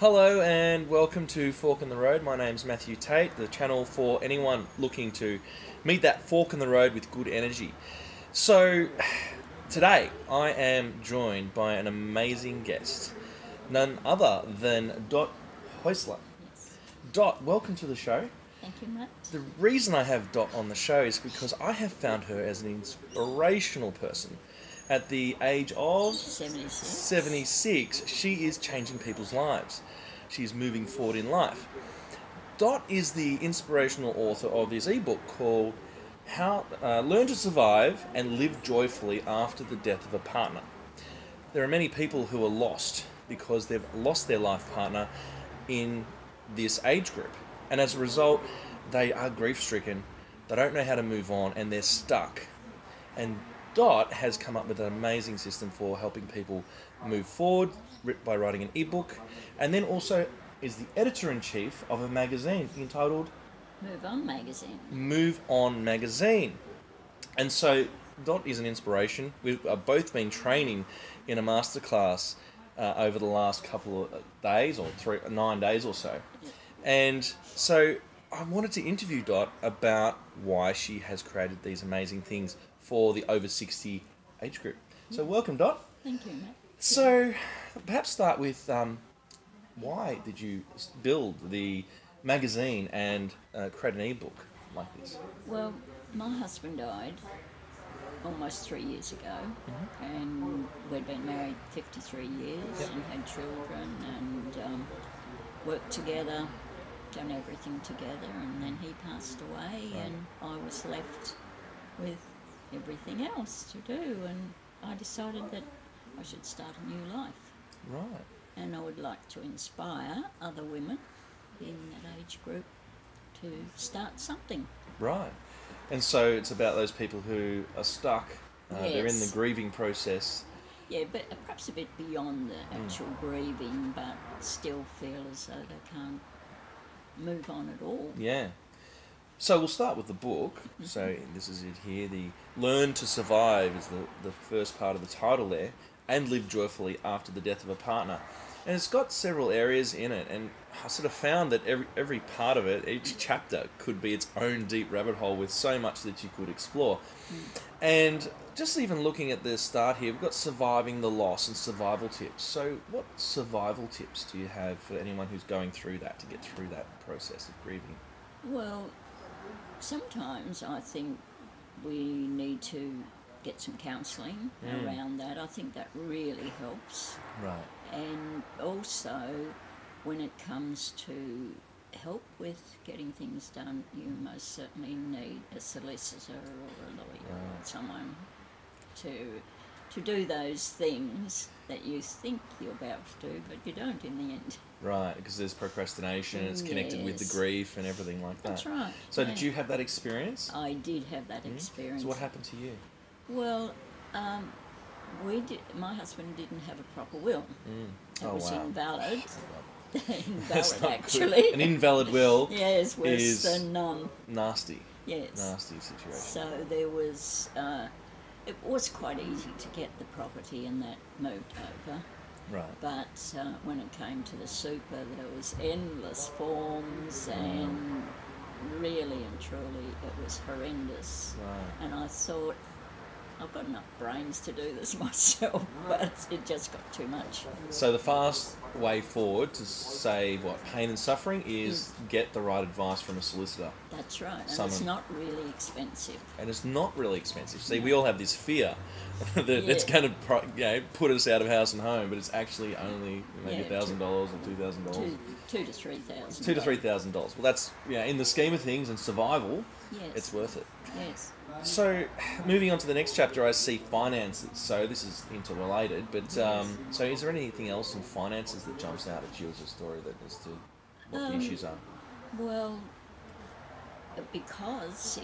Hello and welcome to Fork in the Road. My name's Matthew Tait, the channel for anyone looking to meet that fork in the road with good energy. So today I am joined by an amazing guest, none other than Dot Haeusler. Yes. Dot, welcome to the show. Thank you, Matt. The reason I have Dot on the show is because I have found her as an inspirational person. At the age of 76, she is changing people's lives. She's moving forward in life. Dot is the inspirational author of this ebook called How Learn to Survive and Live Joyfully After the Death of a Partner. There are many people who are lost because they've lost their life partner in this age group. And as a result, they are grief-stricken, they don't know how to move on, and they're stuck. And Dot has come up with an amazing system for helping people move forward by writing an ebook, and then also is the editor-in-chief of a magazine entitled Move On Magazine. Move On Magazine. And so Dot is an inspiration. We've both been training in a masterclass over the last couple of days, or 9 days or so. And so I wanted to interview Dot about why she has created these amazing things for the over 60 age group. So welcome, Dot. Thank you, Matt. So perhaps start with why did you build the magazine and create an ebook like this? Well, my husband died almost 3 years ago, and we'd been married 53 years and had children and worked together, done everything together, and then he passed away and I was left with everything else to do, and I decided that I should start a new life. Right. And I would like to inspire other women in that age group to start something. Right. And so it's about those people who are stuck, they're in the Yes. grieving process. Yeah, but perhaps a bit beyond the actual grieving, but still feel as though they can't move on at all. Yeah. So we'll start with the book. So this is it here. The Learn to Survive is the first part of the title there, and live joyfully after the death of a partner. And it's got several areas in it, and I sort of found that every part of it, each chapter could be its own deep rabbit hole with so much that you could explore. And just even looking at the start here, we've got surviving the loss and survival tips. So what survival tips do you have for anyone who's going through that, to get through that process of grieving? Well, sometimes I think we need to get some counselling around that. I think that really helps. Right. And also, when it comes to help with getting things done, you most certainly need a solicitor or a lawyer or someone to do those things that you think you're about to do, but you don't in the end. Right, because there's procrastination, it's connected with the grief and everything like that. That's right. So did you have that experience? I did have that experience. So what happened to you? Well, my husband didn't have a proper will. It was invalid. Invalid, actually. An invalid will yes, worse is than none. nasty. Yes. Nasty situation. So there was, it was quite easy to get the property and that moved over. Right. But when it came to the super, there was endless forms and really and truly it was horrendous. Right. And I thought, I've got enough brains to do this myself, but it just got too much. So the fast way forward to save pain and suffering is get the right advice from a solicitor. That's right, and it's not really expensive. And it's not really expensive. See, we all have this fear that it's going to put us out of house and home, but it's actually only maybe $1,000 or $2,000. $2,000 to $3,000. $2,000 to $3,000. Well, that's in the scheme of things and survival, it's worth it. Yes. So, moving on to the next chapter, I see finances. So this is interrelated, but so is there anything else in finances that jumps out at you as a story that as to what the issues are? Well, because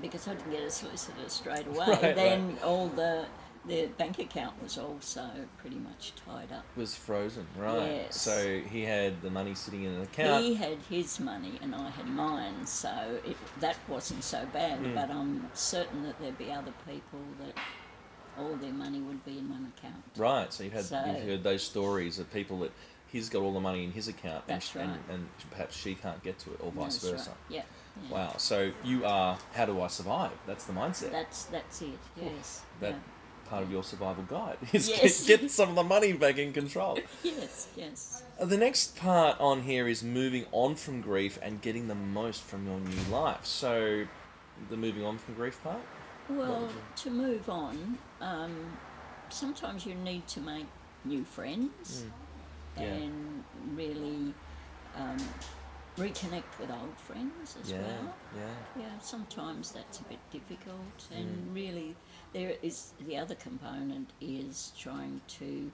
because I didn't get a solicitor straight away, then all the bank account was also pretty much tied up. Was frozen, right? Yes. So he had the money sitting in an account. He had his money and I had mine, so that wasn't so bad. But I'm certain that there'd be other people that all their money would be in one account. Right, so you've heard those stories of people that he's got all the money in his account and perhaps she can't get to it, or vice versa. Right. Yeah. Wow, so you are, how do I survive? That's the mindset. That's it, yes. Part of your survival guide is yes. get some of the money back in control. Yes. The next part on here is moving on from grief and getting the most from your new life. So, the moving on from grief part? Well, to move on, sometimes you need to make new friends and really reconnect with old friends as well. Yeah, sometimes that's a bit difficult, and really there is the other component is trying to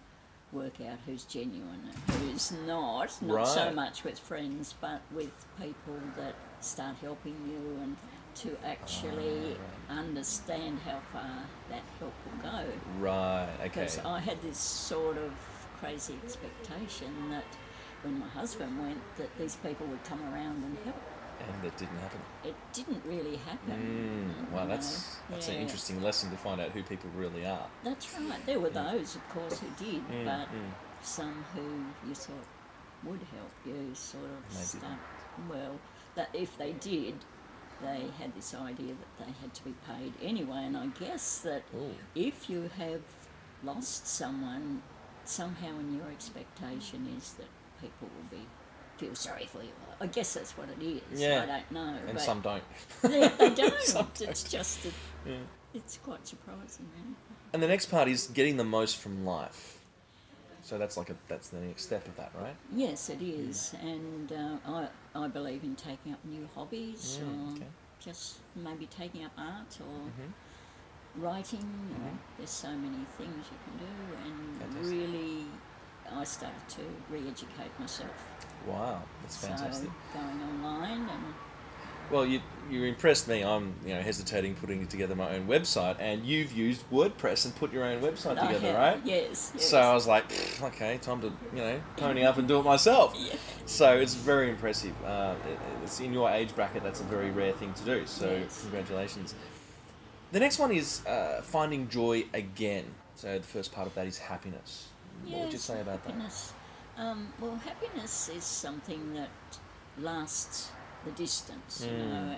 work out who's genuine and who's not so much with friends, but with people that start helping you and to actually understand how far that help will go. Right, okay. Because I had this sort of crazy expectation that when my husband went, that these people would come around and help. And that didn't happen. It didn't really happen. Wow, that's an interesting lesson to find out who people really are. That's right. There were those, of course, who did, but some who you thought would help you sort of start. Well, that if they did, they had this idea that they had to be paid anyway. And I guess that if you have lost someone, somehow in your expectation is that people will feel sorry for you. I guess that's what it is. I don't know. And some don't. They don't. It's just that it's quite surprising, really. And the next part is getting the most from life. So that's that's the next step of that, right? Yes, it is. And I believe in taking up new hobbies, or just maybe taking up art or writing. There's so many things you can do, and really I started to re-educate myself. Wow, that's fantastic. So going online and... Well, you impressed me. I'm hesitating putting together my own website, and you've used WordPress and put your own website together, right? Yes. So I was like, okay, time to pony up and do it myself. So it's very impressive. It's in your age bracket. That's a very rare thing to do. So congratulations. The next one is finding joy again. So the first part of that is happiness. What would you say about happiness? Well, happiness is something that lasts the distance,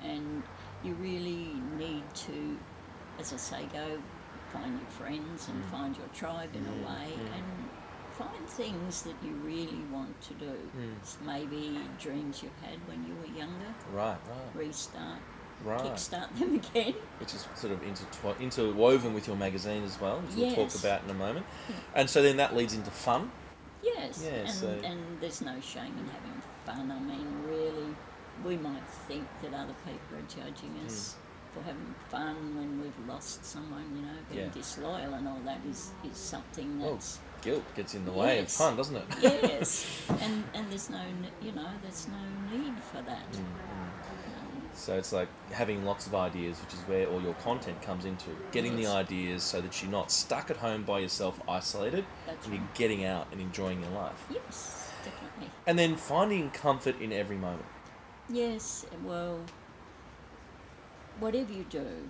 and you really need to, as I say, go find your friends and find your tribe in a way, and find things that you really want to do. Maybe dreams you had when you were younger. Right. Restart. Right. Kickstart them again. Which is sort of interwoven with your magazine as well, which we'll talk about in a moment. And so then that leads into fun. Yes, and there's no shame in having fun. I mean, really, we might think that other people are judging us for having fun when we've lost someone, being disloyal and all that is something that's... guilt gets in the way of fun, doesn't it? Yes, and there's no, there's no need for that. So it's like having lots of ideas, which is where all your content comes into. Getting the ideas so that you're not stuck at home by yourself, isolated, and you're getting out and enjoying your life. Yes, definitely. And then finding comfort in every moment. Yes, well, whatever you do,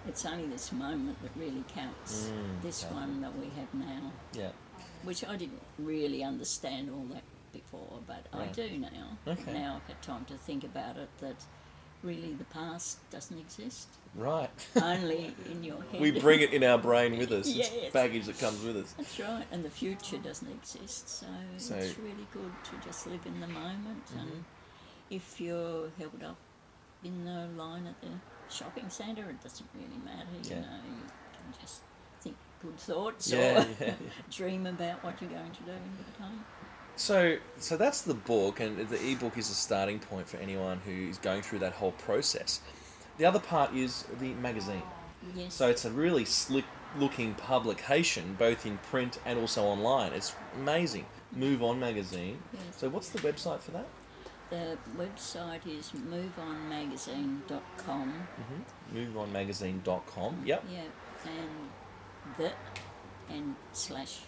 it's only this moment that really counts. This one that we have now. Yeah. Which I didn't really understand all that before, but I do now. Okay. Now I've had time to think about it, that really the past doesn't exist. Right. Only in your head. We bring it in our brain with us. It's baggage that comes with us. That's right. And the future doesn't exist, so it's really good to just live in the moment. And if you're held up in the line at the shopping centre, it doesn't really matter. You know, you can just think good thoughts or dream about what you're going to do in good time. So that's the book, and the ebook is a starting point for anyone who is going through that whole process. The other part is the magazine. Yes. So it's a really slick-looking publication, both in print and also online. It's amazing. Move On magazine. Yes. So what's the website for that? The website is moveonmagazine.com. Moveonmagazine.com. Yep. Yeah, and slash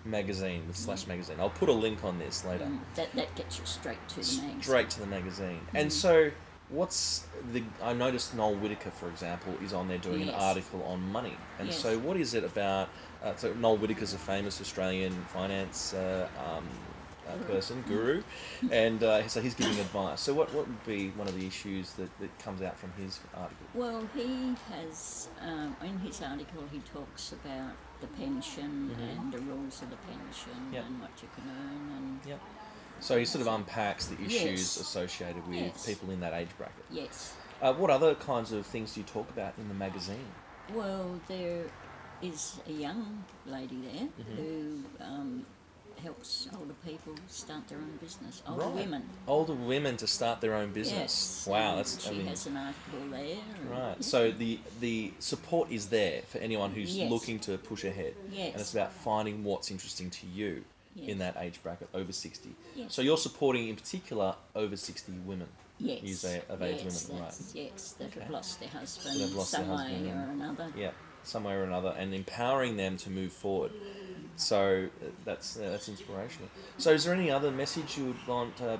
magazine with slash magazine. I'll put a link on this later. That gets you straight to the magazine. Straight to the magazine. And so I noticed Noel Whittaker, for example, is on there doing an Yes. article on money. And Yes. so what is it about, so Noel Whittaker's a famous Australian finance person, guru, and so he's giving advice. So what would be one of the issues that comes out from his article? Well, he has, in his article, he talks about the pension and the rules of the pension and what you can earn. And Yep. So he sort of unpacks the issues Yes. associated with Yes. people in that age bracket. Yes. What other kinds of things do you talk about in the magazine? Well, there is a young lady there who helps older people start their own business. Older women. Older women to start their own business. Yes. Wow, and that's she has an article there. right. Yeah. So the support is there for anyone who's Yes. looking to push ahead. Yes. And it's about finding what's interesting to you Yes. in that age bracket, over 60. Yes. So you're supporting in particular over 60 women. Yes. Use of age yes, women, right? that's- Yes, that Okay. have lost their husband That have lost their some husband way and- or another. Yeah, some way or another, and empowering them to move forward. So that's inspirational. So is there any other message you would want to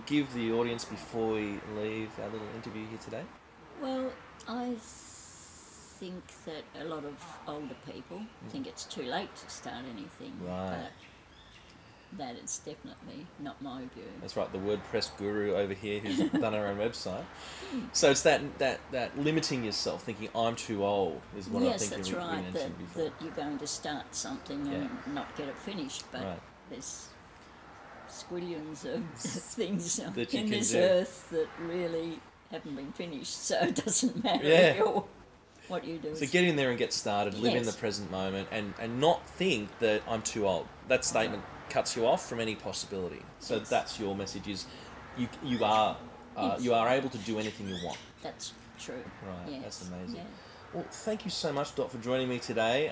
give the audience before we leave our little interview here today? Well, I think that a lot of older people think it's too late to start anything. Right. But that is definitely not my view. That's right, the WordPress guru over here who's done her own website. So it's that limiting yourself, thinking I'm too old, is what I Yes, think that's we right, mentioned before. that you're going to start something and not get it finished, but Right. there's squillions of things That you in can this do. earth that really haven't been finished, so it doesn't matter Yeah. if you're, what you do. So is- get in there and get started, live in the Yes. present moment, and not think that I'm too old. That statement cuts you off from any possibility. So Yes. that's your message: is you are Yes. you are able to do anything you want. That's true. Right, Yes. that's amazing. Yeah. Well, thank you so much, Dot, for joining me today.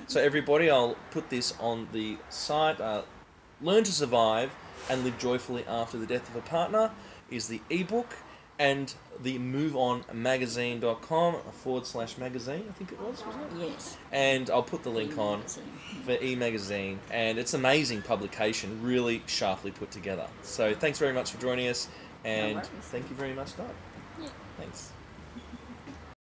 So everybody, I'll put this on the site. Learn to Survive and Live Joyfully After the Death of a Partner is the ebook, and the moveonmagazine.com/magazine, I think it was, wasn't it? Yes. And I'll put the link on Magazine. for e-magazine, and it's an amazing publication, really sharply put together. So thanks very much for joining us, and worries. thank you very much, Dot. Yeah. Thanks.